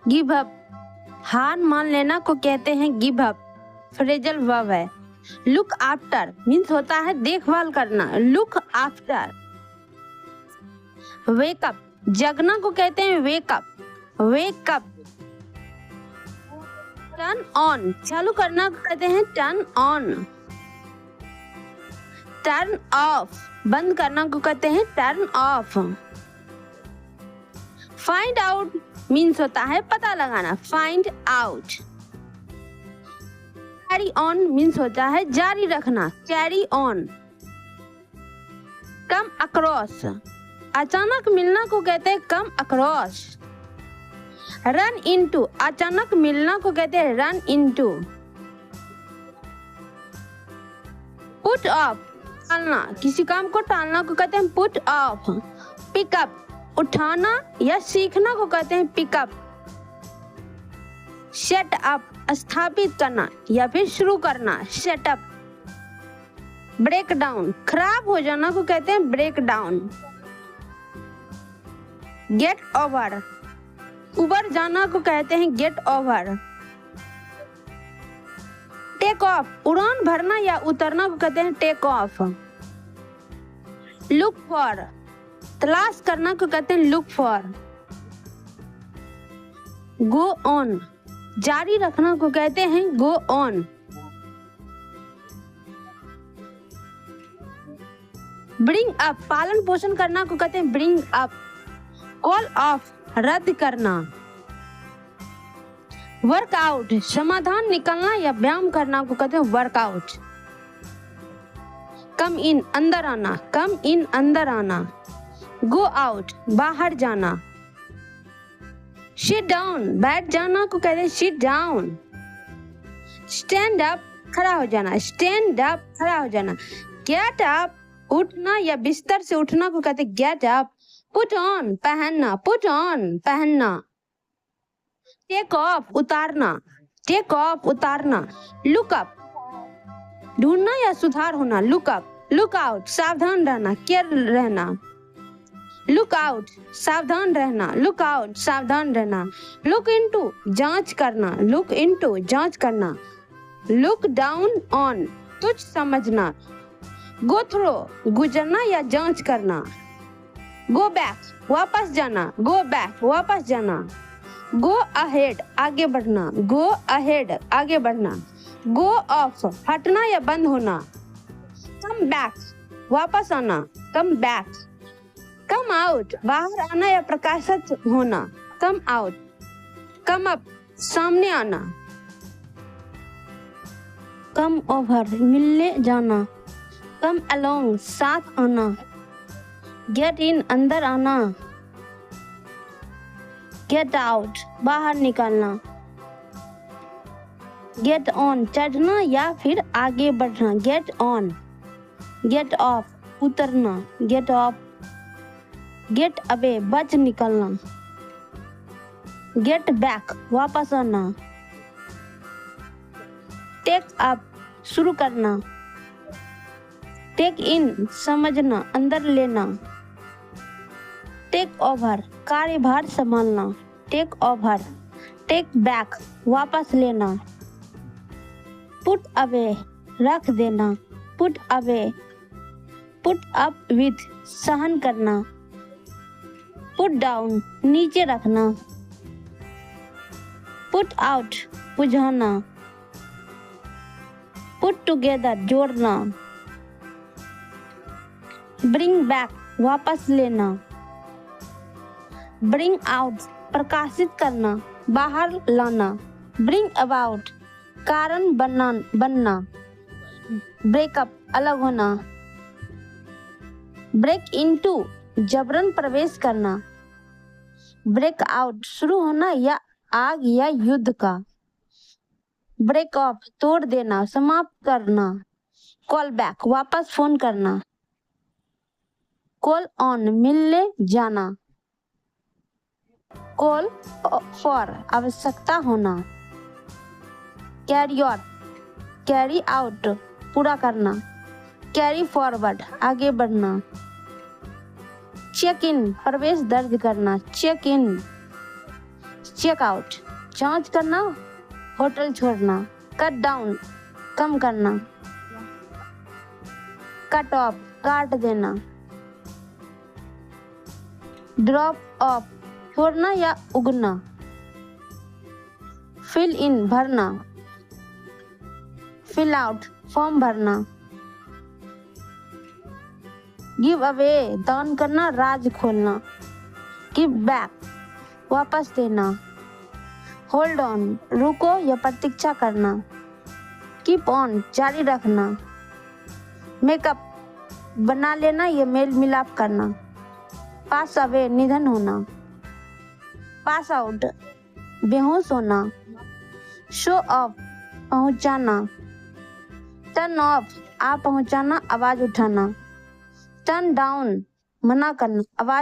Give up, हार मान लेना को कहते हैं गिव अप, फ्रेजल वर्ब है। लुक आफ्टर मीन्स होता है देखभाल करना, लुक आफ्टर। वेक अप, जगना को कहते हैं wake up, wake up. Turn on, चालू करना को कहते हैं टर्न ऑन। टर्न ऑफ, बंद करना को कहते हैं turn off. Find out means होता है पता लगाना, find out. Carry on means होता है जारी रखना, कैरी ऑन। कम अक्रॉस, अचानक मिलना को कहते हैं कम अक्रॉस। रन इनटू, अचानक मिलना को कहते हैं रन इनटू। पुट ऑफ, टालना, किसी काम को टालना को कहते हैं पुट ऑफ। पिकअप, उठाना या सीखना को कहते हैं पिकअप। सेट अप, स्थापित करना या फिर शुरू करना, सेटअप। ब्रेक डाउन, खराब हो जाना को कहते हैं ब्रेक डाउन। गेट ओवर, उबर जाना को कहते हैं गेट ओवर। टेक ऑफ, उड़ान भरना या उतरना को कहते हैं टेक ऑफ। लुक फॉर, तलाश करना को कहते हैं लुक फॉर। गो ऑन, जारी रखना को कहते हैं गो ऑन। ब्रिंग अप, पालन पोषण करना को कहते हैं ब्रिंग अप। कॉल ऑफ, रद्द करना। वर्कआउट, समाधान निकालना या व्यायाम करना को कहते हैं वर्कआउट। कम इन, अंदर आना, कम इन, अंदर आना। गो आउट, बाहर जाना। सिट डाउन, बैठ जाना को कहते हैं सिट डाउन। स्टैंड अप, खड़ा हो जाना, स्टैंड अप, खड़ा हो जाना। गेट अप, उठना या बिस्तर से उठना को कहते हैं गेट अप। पुट ऑन, पहनना, पुट ऑन, पहनना। टेक ऑफ, उतारना, टेक ऑफ, उतारना। लुक अप, ढूंढना या सुधार होना, लुक अप। लुक आउट, सावधान रहना, केयर रहना। लुक आउट, सावधान रहना, लुक आउट, सावधान रहना। लुक इनटू, जांच करना, लुक इनटू, जांच करना। लुक डाउन ऑन, तुच्छ समझना। गो थ्रू, गुजरना या जांच करना। गो बैक, वापस जाना, गो बैक, वापस जाना। गो अहेड, आगे बढ़ना, गो अहेड, आगे बढ़ना। गो ऑफ, हटना या बंद होना। कम बैक, वापस आना, कम बैक। कम आउट, बाहर आना या प्रकाशित होना, कम आउट। कम अप, सामने आना। कम ओवर, मिलने जाना। कम अलोंग, साथ आना। गेट इन, अंदर आना। गेट आउट, बाहर निकलना। गेट ऑन, चढ़ना या फिर आगे बढ़ना, गेट ऑन। गेट ऑफ, उतरना, गेट ऑफ। गेट अवे, बच निकलना। गेट बैक, वापस आना। टेक अप, शुरू करना। टेक इन, समझना, अंदर लेना। टेक ओवर, कार्यभार संभालना, टेक ओवर। टेक बैक, वापस लेना। पुट अवे, रख देना, put away. Put up with, सहन करना। पुट डाउन, नीचे रखना। पुट आउट, बुझाना। पुट टुगेदर, जोड़ना। ब्रिंग बैक, वापस लेना। ब्रिंग आउट, प्रकाशित करना, बाहर लाना। ब्रिंग अबाउट, कारण बनना। ब्रेकअप, अलग होना। ब्रेक इनटू, जबरन प्रवेश करना। ब्रेक आउट, शुरू होना या आग या युद्ध का। ब्रेक ऑफ, तोड़ देना, समाप्त करना। कॉल बैक, वापस फोन करना। कॉल ऑन, मिलने जाना। कॉल फॉर, आवश्यकता होना। कैरी ऑन, कैरी आउट, पूरा करना। कैरी फॉरवर्ड, आगे बढ़ना। चेक इन, प्रवेश दर्ज करना, चेक इन। चेक आउट जांच करना, होटल छोड़ना। कट डाउन कम करना, कट ऑफ काट देना। ड्रॉप ऑफ छोड़ना या उगना। फिल इन भरना, फिल आउट फॉर्म भरना। गिव अवे दान करना, राज खोलना। गिव बैक वापस देना। होल्ड ऑन रुको या प्रतीक्षा करना। कीप ऑन जारी रखना। मेकअप बना लेना या मेल मिलाप करना। पास अवे निधन होना। पास आउट बेहोश होना। शो ऑफ पहुंचाना। टर्न ऑफ आप पहुंचाना, आवाज उठाना। टर्न डाउन मना करना, आवाज